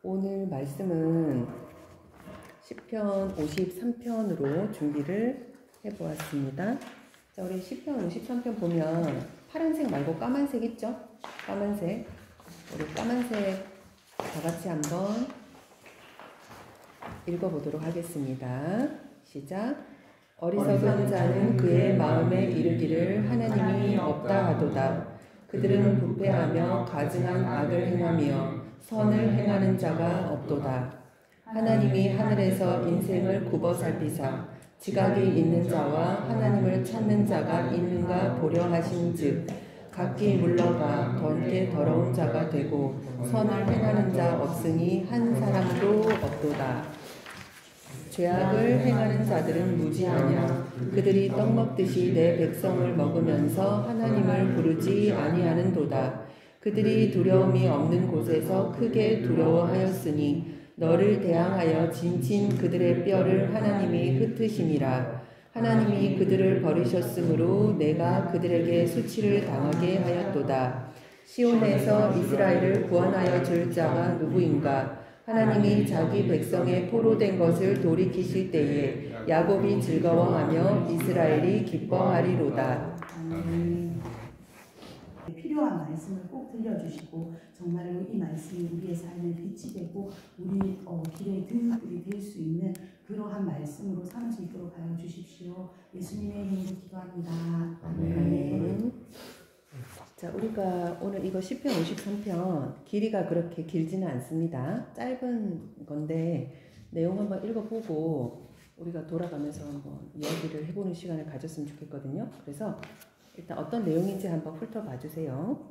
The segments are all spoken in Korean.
오늘 말씀은 시편 53편으로 준비를 해보았습니다. 자, 우리 시편 53편 보면 파란색 말고 까만색 있죠? 까만색. 우리 까만색 다 같이 한번 읽어보도록 하겠습니다. 시작. 어리석은 자는 그의 마음에 이르기를 하나님이 없다 하도다. 그들은 부패하며 가증한 악을 행하며 선을 행하는 자가 없도다. 하나님이 하늘에서 인생을 굽어 살피사 지각이 있는 자와 하나님을 찾는 자가 있는가 보려 하신즉 각기 물러가 던게 더러운 자가 되고 선을 행하는 자 없으니 한 사람도 없도다. 죄악을 행하는 자들은 무지하냐. 그들이 떡 먹듯이 내 백성을 먹으면서 하나님을 부르지 아니하는도다. 그들이 두려움이 없는 곳에서 크게 두려워하였으니 너를 대항하여 진친 그들의 뼈를 하나님이 흩으심이라. 하나님이 그들을 버리셨으므로 내가 그들에게 수치를 당하게 하였도다. 시온에서 이스라엘을 구원하여 줄 자가 누구인가? 하나님이 자기 백성의 포로된 것을 돌이키실 때에 야곱이 즐거워하며 이스라엘이 기뻐하리로다. 필요한 말씀을 꼭 들려주시고 정말로 이 말씀이 우리의 삶의 빛이 되고 우리 길의 등불이 될 수 있는 그러한 말씀으로 삼을 수 있도록 하여 주십시오. 예수님의 이름으로 기도합니다. 아멘. 자, 우리가 오늘 이거 시편 53편 길이가 그렇게 길지는 않습니다. 짧은 건데 내용 한번 읽어보고 우리가 돌아가면서 한번 이야기를 해보는 시간을 가졌으면 좋겠거든요. 그래서 일단 어떤 내용인지 한번 훑어봐 주세요.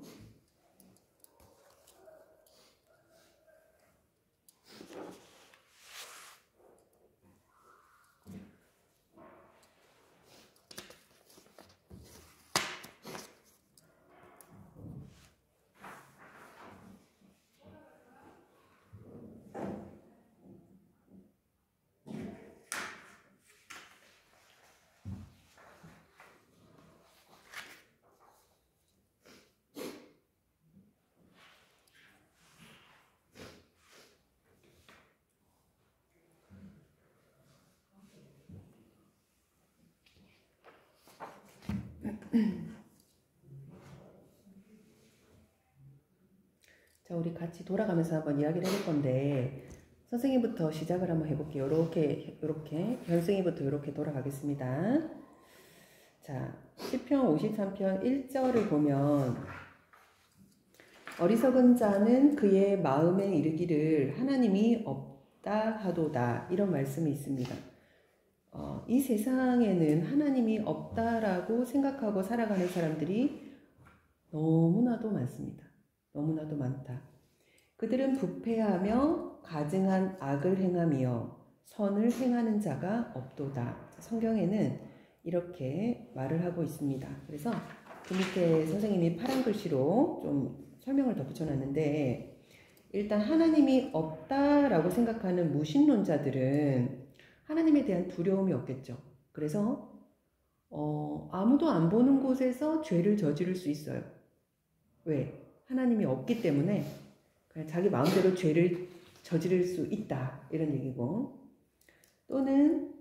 자, 우리 같이 돌아가면서 한번 이야기를 해볼 건데 선생님부터 시작을 한번 해볼게요. 이렇게 현승이부터 이렇게 돌아가겠습니다. 자, 시편 53편 1절을 보면 어리석은 자는 그의 마음에 이르기를 하나님이 없다 하도다, 이런 말씀이 있습니다. 이 세상에는 하나님이 없다라고 생각하고 살아가는 사람들이 너무나도 많습니다. 너무나도 많다. 그들은 부패하며 가증한 악을 행하며 선을 행하는 자가 없도다. 성경에는 이렇게 말을 하고 있습니다. 그래서 그 밑에 선생님이 파란 글씨로 좀 설명을 덧붙여놨는데, 일단 하나님이 없다라고 생각하는 무신론자들은 하나님에 대한 두려움이 없겠죠. 그래서 아무도 안 보는 곳에서 죄를 저지를 수 있어요. 왜? 하나님이 없기 때문에 그냥 자기 마음대로 죄를 저지를 수 있다, 이런 얘기고, 또는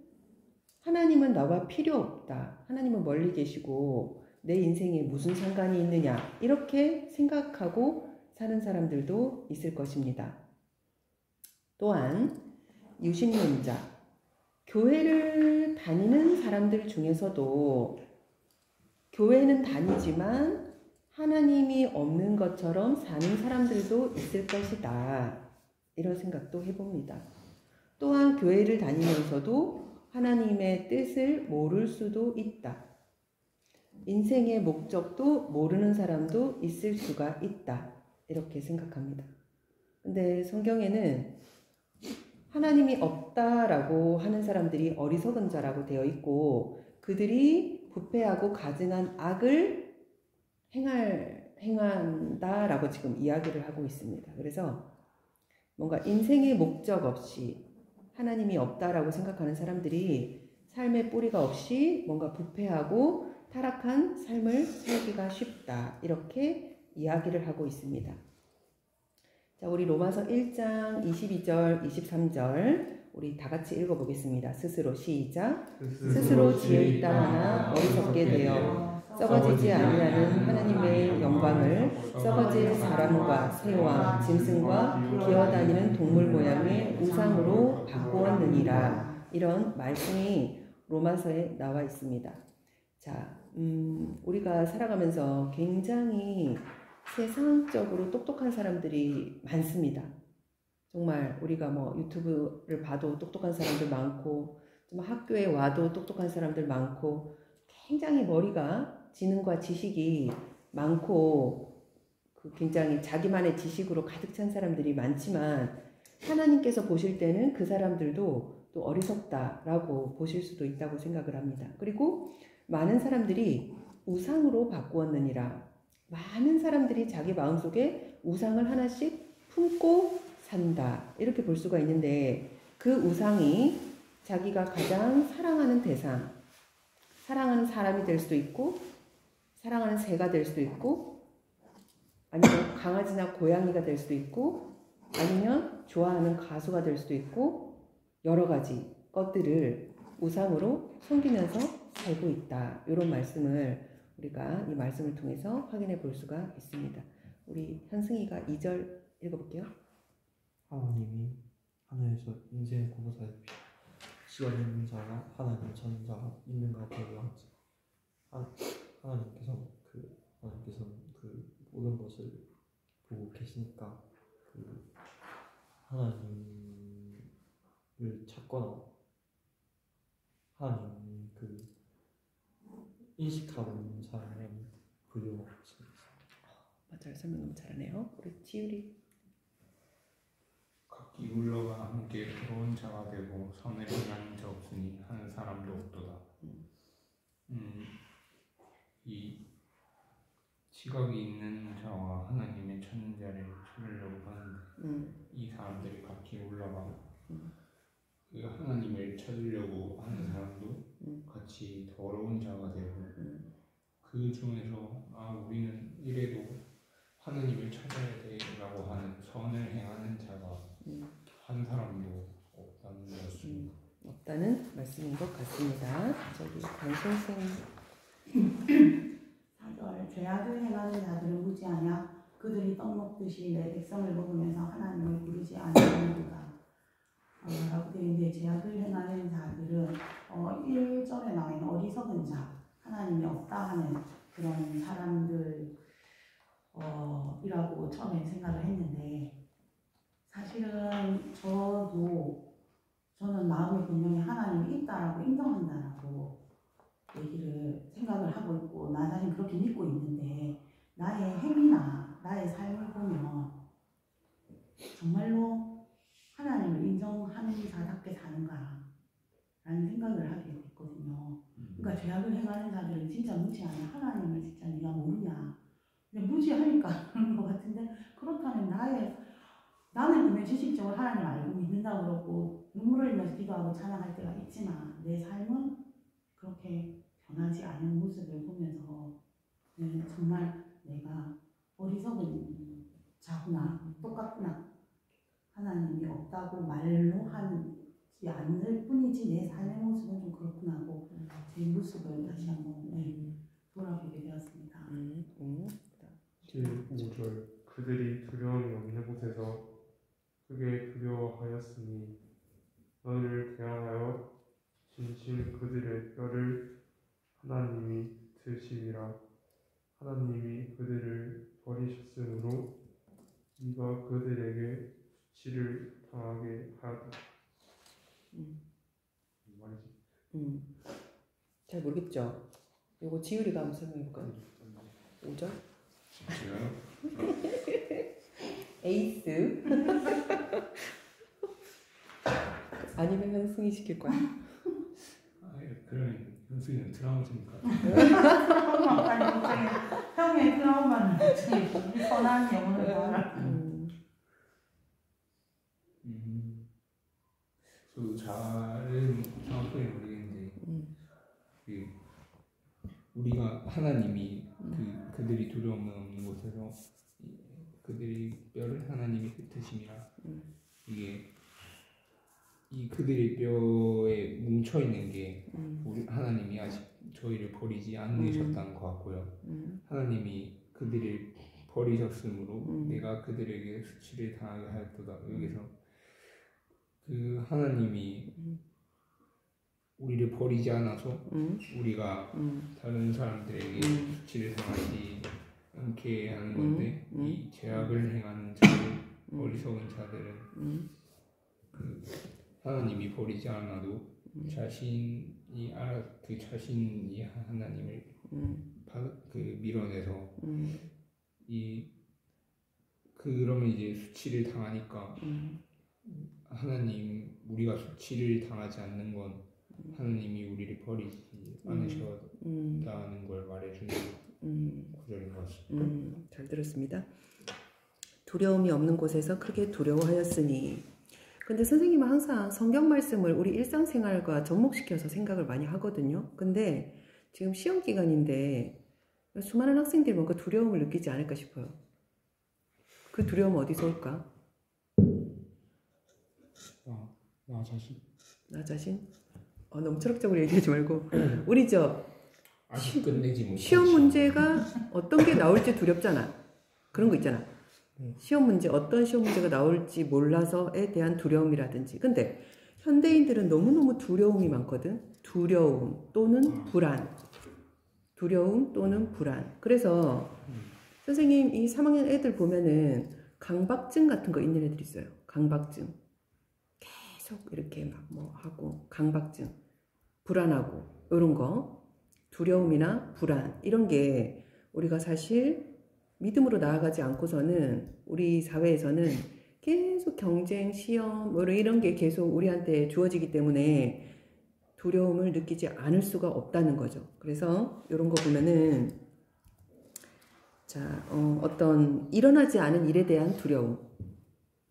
하나님은 나와 필요 없다, 하나님은 멀리 계시고 내 인생에 무슨 상관이 있느냐, 이렇게 생각하고 사는 사람들도 있을 것입니다. 또한 유신론자, 교회를 다니는 사람들 중에서도 교회는 다니지만 하나님이 없는 것처럼 사는 사람들도 있을 것이다, 이런 생각도 해봅니다. 또한 교회를 다니면서도 하나님의 뜻을 모를 수도 있다. 인생의 목적도 모르는 사람도 있을 수가 있다, 이렇게 생각합니다. 근데 성경에는 하나님이 없다라고 하는 사람들이 어리석은 자라고 되어 있고, 그들이 부패하고 가증한 악을 행한다라고 지금 이야기를 하고 있습니다. 그래서 뭔가 인생의 목적 없이 하나님이 없다라고 생각하는 사람들이 삶의 뿌리가 없이 뭔가 부패하고 타락한 삶을 살기가 쉽다, 이렇게 이야기를 하고 있습니다. 자, 우리 로마서 1장 22절, 23절 우리 다 같이 읽어보겠습니다. 스스로 시작. 스스로 지혜 있다 하나 어리석게 되어 썩어지지 아니하는 하나님의 영광을 썩어질 사람과 새와 짐승과 기어다니는 동물 모양의 우상으로 바꾸었느니라. 이런 말씀이 로마서에 나와 있습니다. 자, 우리가 살아가면서 굉장히 세상적으로 똑똑한 사람들이 많습니다. 정말 우리가 뭐 유튜브를 봐도 똑똑한 사람들 많고, 좀 학교에 와도 똑똑한 사람들 많고, 굉장히 머리가 지능과 지식이 많고, 굉장히 자기만의 지식으로 가득 찬 사람들이 많지만, 하나님께서 보실 때는 그 사람들도 또 어리석다라고 보실 수도 있다고 생각을 합니다. 그리고 많은 사람들이 우상으로 바꾸었느니라. 많은 사람들이 자기 마음속에 우상을 하나씩 품고 산다. 이렇게 볼 수가 있는데 그 우상이 자기가 가장 사랑하는 대상, 사랑하는 사람이 될 수도 있고 사랑하는 새가 될 수도 있고 아니면 강아지나 고양이가 될 수도 있고 아니면 좋아하는 가수가 될 수도 있고 여러 가지 것들을 우상으로 섬기면서 살고 있다. 이런 말씀을 우리가 이 말씀을 통해서 확인해 볼 수가 있습니다. 우리 현승이가 2절 읽어볼게요. 하나님이 하늘에서 인생의 고보살피 시간 있는 자가 하나님의 찾는 자가 있는가 보고 하나님께서는 그 모든 것을 보고 계시니까 그 하나님을 찾거나 하나님 그 인식하는 사람은 불효입니다. 맞아요. 설명 너무 잘하네요. 우리 지율이. 각기 울러가 함께 더러운 자가 되고 선을 행하는 자 없으니 하는 사람도 없도다. 이 지각이 있는 자와 하나님의 찾는 자를 찾으려고 하는데 이 사람들이 각기 울러가 그 하나님을 찾으려고 하는 사람도 같이 더러운 자가 되고 그 중에서 우리는 이래도 하나님을 찾아야 되라고 하는 선을 행하는 자가 한 사람도 없다는 것입니다. 없다는 말씀인 것 같습니다. 저기 강선생 4절 죄악을 행하는 자들은 무지하냐 그들이 떡 먹듯이 내 백성을 먹으면서 하나님을 부르지 아니하는도다. 라고 되어 있는데 죄악을 행하는 자들은 1절에 나와 있는 어리석은 자 하나님이 없다 하는 그런 사람들 이라고 처음에 생각을 했는데 사실은 저는 마음의 분명히 하나님이 있다라고 인정한다라고 얘기를 생각을 하고 있고 나 자신 그렇게 믿고 있는데 나의 행위나 나의 삶을 보면 정말로 하나님을 인정하는 자답게 사는가 라는 생각을 하게 됐거든요. 그러니까 죄악을 행하는 자들은 진짜 무지하냐 하나님을 진짜 네가 모르냐 근데 무지하니까 그런 것 같은데 그렇다면 나는 분명 지식적으로 하나님 알고 믿는다고 그러고 눈물을 흘리면서 기도하고 찬양할 때가 있지만 내 삶은 그렇게 변하지 않은 모습을 보면서 정말 내가 어리석은 자구나 똑같구나 하나님이 없다고 말로 하지 않을 뿐이지 내 삶의 모습은 좀 그렇구나 하고 제 모습을 다시 한번 돌아보게 되었습니다. 5절 그들이 두려움이 없는 곳에서 크게 두려워하였으니 너를 대하여 진실 그들의 뼈를 하나님이 드시리라. 하나님이 그들을 버리셨으므로 네가 그들에게 수치를 당하게 하였다. 말이지. 잘 모르겠죠? 요거 지율이가 한번 설명해볼까요? 5절? 에이스 아니면 현승이 시킬 거야? 그러면 현승이는 트라우마니까. 형의 트라우마는 우리 선한 영혼을 봐라. 저도 잘은 정확하게 모르겠는데 우리가 하나님이 그들이 두려움 없는 곳에서 그들의 뼈를 하나님이 흩으심이라. 이게 이 그들의 뼈에 뭉쳐 있는 게 우리 하나님이 아직 저희를 버리지 않으셨다는 것 같고요. 하나님이 그들을 버리셨으므로 내가 그들에게 수치를 당하게 하였도다. 여기서 그 하나님이 우리를 버리지 않아서 우리가 다른 사람들에게 수치를 당하지 않게 하는 건데 이 죄악을 행하는 자들, 어리석은 자들은 그 하나님이 버리지 않아도 자신이 그 자신이 하나님을 밀어내서 그러면 이제 수치를 당하니까 하나님 우리가 수치를 당하지 않는 건 하나님이 우리를 버리지 않으셨다는 걸 말해주는 구절인 것 같습니다. 잘 들었습니다. 두려움이 없는 곳에서 크게 두려워하였으니. 근데 선생님은 항상 성경 말씀을 우리 일상생활과 접목시켜서 생각을 많이 하거든요. 근데 지금 시험 기간인데 수많은 학생들이 뭔가 두려움을 느끼지 않을까 싶어요. 그 두려움은 어디서 올까? 나 자신. 나 자신? 너무 철학적으로 얘기하지 말고 우리 아직 끝내지 못한 시험 문제가 어떤 게 나올지 두렵잖아. 그런 거 있잖아. 시험 문제, 어떤 시험 문제가 나올지 몰라서에 대한 두려움이라든지. 근데 현대인들은 너무너무 두려움이 많거든. 두려움 또는 불안. 두려움 또는 불안. 그래서 선생님 이 3학년 애들 보면은 강박증 같은 거 있는 애들 있어요. 강박증. 계속 이렇게 막 뭐 하고 강박증. 불안하고 이런 거. 두려움이나 불안 이런 게 우리가 사실 믿음으로 나아가지 않고서는 우리 사회에서는 계속 경쟁, 시험 뭐 이런 게 계속 우리한테 주어지기 때문에 두려움을 느끼지 않을 수가 없다는 거죠. 그래서 이런 거 보면은 어떤 일어나지 않은 일에 대한 두려움.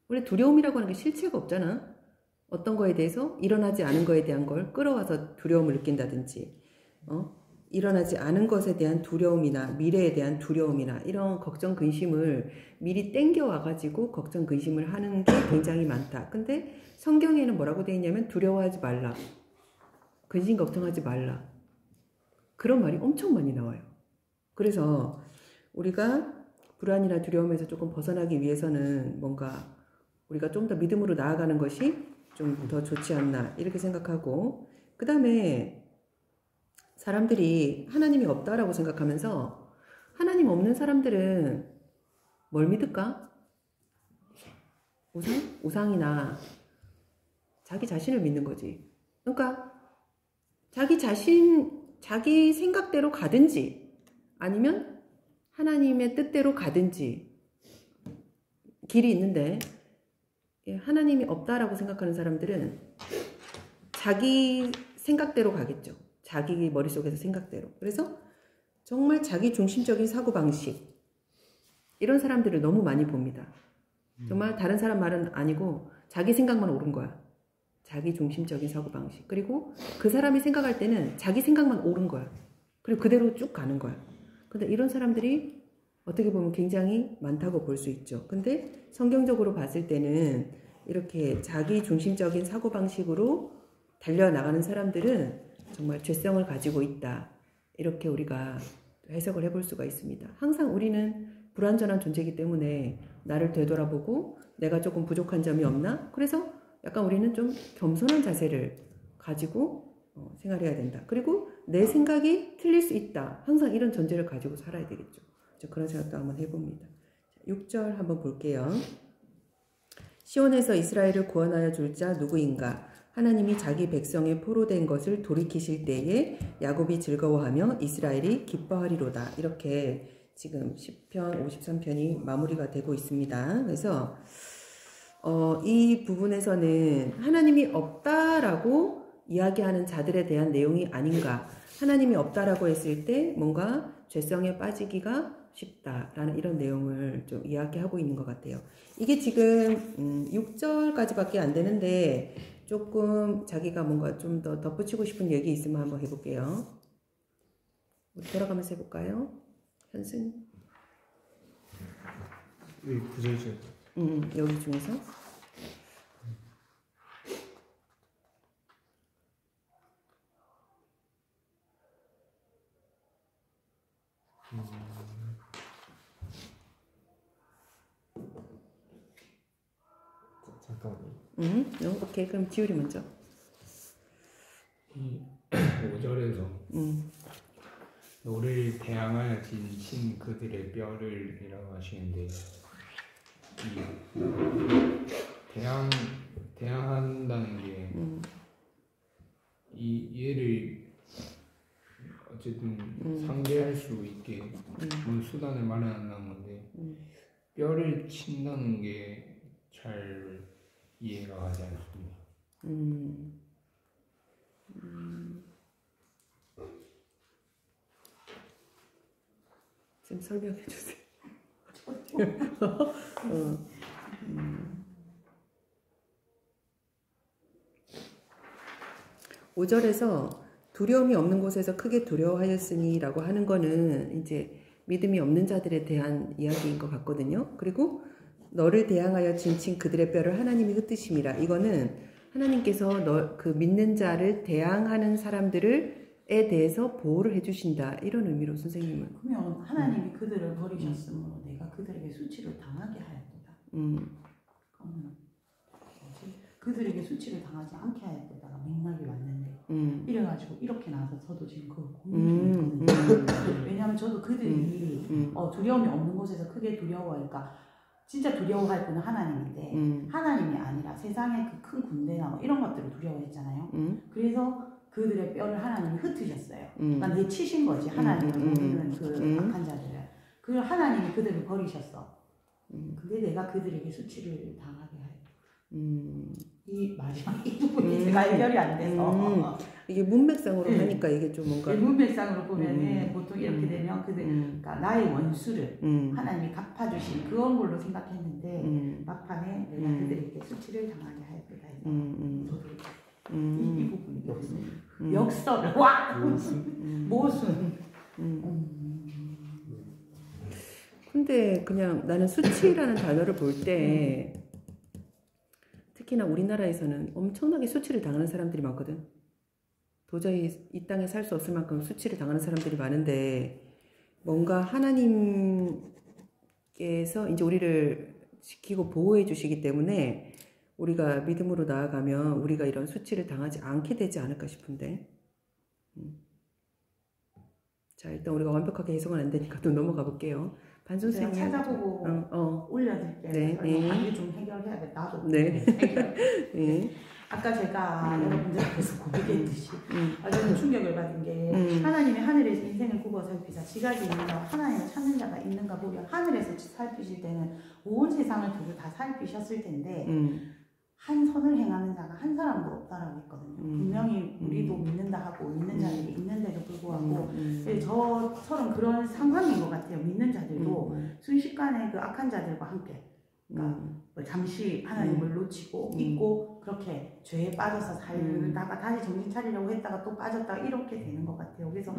우리 두려움이라고 하는 게 실체가 없잖아. 어떤 거에 대해서 일어나지 않은 거에 대한 걸 끌어와서 두려움을 느낀다든지 일어나지 않은 것에 대한 두려움이나 미래에 대한 두려움이나 이런 걱정 근심을 미리 땡겨와가지고 걱정 근심을 하는 게 굉장히 많다. 근데 성경에는 뭐라고 되어 있냐면 두려워하지 말라. 근심 걱정하지 말라. 그런 말이 엄청 많이 나와요. 그래서 우리가 불안이나 두려움에서 조금 벗어나기 위해서는 뭔가 우리가 좀 더 믿음으로 나아가는 것이 좀 더 좋지 않나 이렇게 생각하고, 그 다음에 사람들이 하나님이 없다라고 생각하면서 하나님 없는 사람들은 뭘 믿을까? 우상이나 자기 자신을 믿는 거지. 그러니까 자기 생각대로 가든지 아니면 하나님의 뜻대로 가든지 길이 있는데, 하나님이 없다라고 생각하는 사람들은 자기 생각대로 가겠죠. 자기 머릿속에서 생각대로. 그래서 정말 자기 중심적인 사고방식, 이런 사람들을 너무 많이 봅니다. 정말 다른 사람 말은 아니고 자기 생각만 옳은 거야. 자기 중심적인 사고방식. 그리고 그 사람이 생각할 때는 자기 생각만 옳은 거야. 그리고 그대로 쭉 가는 거야. 근데 이런 사람들이 어떻게 보면 굉장히 많다고 볼 수 있죠. 근데 성경적으로 봤을 때는 이렇게 자기 중심적인 사고방식으로 달려나가는 사람들은 정말 죄성을 가지고 있다. 이렇게 우리가 해석을 해볼 수가 있습니다. 항상 우리는 불완전한 존재이기 때문에 나를 되돌아보고 내가 조금 부족한 점이 없나? 그래서 약간 우리는 좀 겸손한 자세를 가지고 생활해야 된다. 그리고 내 생각이 틀릴 수 있다. 항상 이런 전제를 가지고 살아야 되겠죠. 그런 생각도 한번 해봅니다. 6절 한번 볼게요. 시온에서 이스라엘을 구원하여 줄 자 누구인가? 하나님이 자기 백성의 포로된 것을 돌이키실 때에 야곱이 즐거워하며 이스라엘이 기뻐하리로다. 이렇게 지금 시편 53편이 마무리가 되고 있습니다. 그래서 이 부분에서는 하나님이 없다라고 이야기하는 자들에 대한 내용이 아닌가. 하나님이 없다라고 했을 때 뭔가 죄성에 빠지기가 쉽다라는 이런 내용을 좀 이야기하고 있는 것 같아요. 이게 지금 6절까지밖에 안 되는데 조금 자기가 뭔가 좀 더 덧붙이고 싶은 얘기 있으면 한번 해볼게요. 돌아가면서 해볼까요? 현승. 이 구절죠. 여기 중에서 잠깐만요. 오케이. 그럼 지율이 먼저. 이 5절에서 너를 대항하여 진친 그들의 뼈를이라고 하시는데 이 대항한다는 게 이 얘를 어쨌든 상대할 수 있게 수단을 마련한다는 건데 뼈를 친다는 게 잘 이해가 가지 않습니다. 좀 설명해 주세요. 5절에서 두려움이 없는 곳에서 크게 두려워하였으니라고 하는 거는 이제 믿음이 없는 자들에 대한 이야기인 것 같거든요. 그리고 너를 대항하여 진친 그들의 뼈를 하나님이 흩으심이라. 이거는 하나님께서 그 믿는 자를 대항하는 사람들에 대해서 보호를 해주신다. 이런 의미로 선생님은. 그러면 하나님이 그들을 버리셨으므로 내가 그들에게 수치를 당하게 하였도다. 그러면 그들에게 수치를 당하지 않게 하였도다가 맥락이 왔는데 이래가지고 이렇게 나서 저도 지금 그걸 고민 중이거든요. 왜냐하면 저도 그들이 두려움이 없는 곳에서 크게 두려워하니까 진짜 두려워할 분은 하나님인데 하나님이 아니라 세상의 그 큰 군대나 뭐 이런 것들을 두려워했잖아요. 그래서 그들의 뼈를 하나님이 흩으셨어요. 그러니까 내치신 거지. 하나님을 모르는 그 악한 자들을. 그 하나님이 그들을 버리셨어. 근데 내가 그들에게 수치를 당하게 하여. 이 마지막 이 부분이 제가 해결이 안 돼서 이게 문맥상으로 하니까 이게 좀 뭔가 문맥상으로 보면은 보통 이렇게 되면 그러니까 나의 원수를 하나님이 갚아주신 그런 걸로 생각했는데 막판에 내가 그들에게 수치를 당하게 하였다 해서 이 부분이 역설을 모순 근데 그냥 나는 수치라는 단어를 볼 때 특히나 우리나라에서는 엄청나게 수치를 당하는 사람들이 많거든. 도저히 이 땅에 살 수 없을 만큼 수치를 당하는 사람들이 많은데 뭔가 하나님께서 이제 우리를 지키고 보호해 주시기 때문에 우리가 믿음으로 나아가면 우리가 이런 수치를 당하지 않게 되지 않을까 싶은데. 자, 일단 우리가 완벽하게 해석은 안 되니까 또 넘어가 볼게요. 반선생님 찾아보고 올려드릴게요. 네. 이게 좀 해결해야 돼. 나도. 네. 네. 아까 제가 여러분들 앞에서 고백했듯이 아주 충격을 받은 게 하나님이 하늘에서 인생을 굽어 살피사 지각이 있는가 하나님을 찾는 자가 있는가 보면 하늘에서 살피실 때는 온 세상을 두루 다 살피셨을 텐데 한 선을 행하는 자가 한 사람도 없다라고 했거든요. 분명히 우리도 믿는다 하고 믿는 자들이 있는데도 불구하고 저처럼 그런 상황인 것 같아요. 믿는 자들도 순식간에 그 악한 자들과 함께 그러니까 뭐 잠시 하나님을 놓치고 잊고 그렇게 죄에 빠져서 살다가 다시 정신 차리려고 했다가 또 빠졌다가 이렇게 되는 것 같아요. 그래서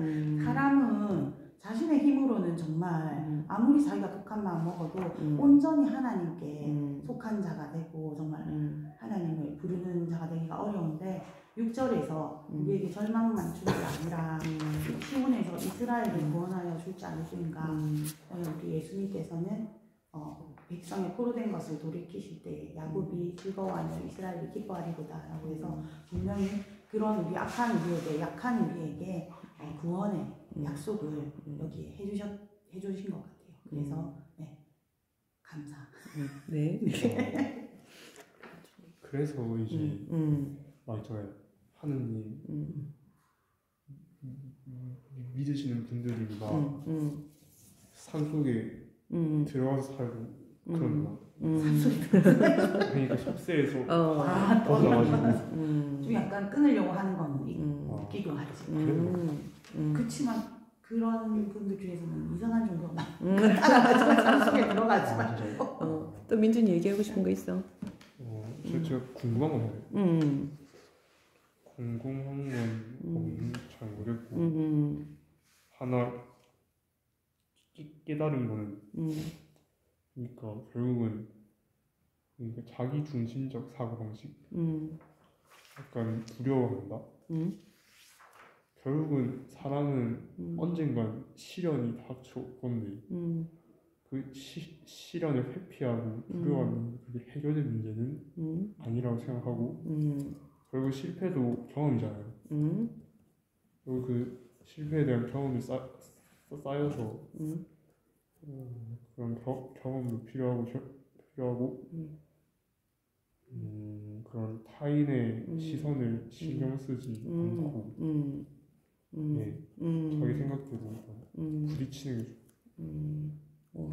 사람은 자신의 힘으로는 정말 아무리 자기가 독한 마음 먹어도 온전히 하나님께 속한 자가 되고 정말 하나님을 부르는 자가 되기가 어려운데 6절에서 우리에게 절망만 준 게 아니라 시온에서 이스라엘을 구원하여 줄지 않을 뿐인가. 우리 예수님께서는 백성의 포로된 것을 돌이키실 때 야곱이 즐거워하며 이스라엘이 기뻐하리로다 라고 해서 분명히 그런 우리 약한 우리에게 구원의 약속을 여기 해주신 것 같아요. 그래서 네, 감사. 네. 그래서 이제 저의 하느님 믿으시는 분들이 막 산속에 들어가서 살고 그런 거. 그러니까 속세에서 벗어나가지고 좀 약간 끊으려고 하는 건 느끼고 하지. 그렇지만 그런 분들 중에서는 이상한 정도가 많아가지고 산속에 들어가지 말고. 또 민준이 얘기하고 싶은 거 있어? 제가 궁금한 건 해요. 궁금한 건 잘 모르겠고 하나 깨달은 거는 그러니까 보니까 결국은 그러니까 자기 중심적 사고 방식, 약간 두려워한다. 결국은 사람은 언젠간 시련이 닥쳐올 건데 그 시련을 회피하고 두려워하는 그게 해결될 문제는 아니라고 생각하고 결국 실패도 경험이잖아요. 그리고 그 실패에 대한 경험이 쌓여서 그런 경험도 필요하고 그런 타인의 시선을 신경 쓰지 않고 자기 생각대로 부딪히는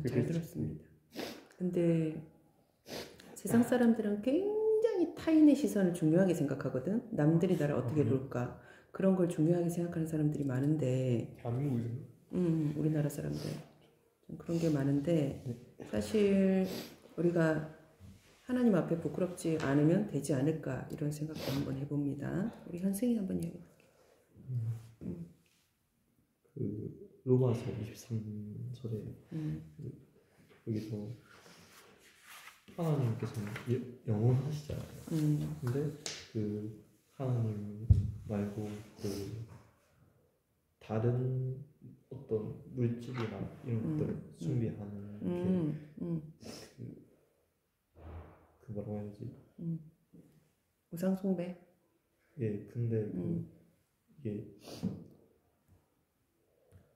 게 잘 들었습니다. 근데 세상 사람들은 굉장히 타인의 시선을 중요하게 생각하거든. 남들이 나를 어떻게 볼까 그런 걸 중요하게 생각하는 사람들이 많은데 대한민국에서 우리나라 사람들 좀 그런 게 많은데 사실 우리가 하나님 앞에 부끄럽지 않으면 되지 않을까 이런 생각도 한번 해봅니다. 우리 현승이 한번 얘기해볼게요. 그 로마서 23절에 여기서 하나님께서는 영원하시잖아요. 근데 그 하나님 말고 그 다른 어떤 물질이나 이런 것들을 숭배하는 그 뭐라고 해야지? 우상 숭배. 예, 근데 이게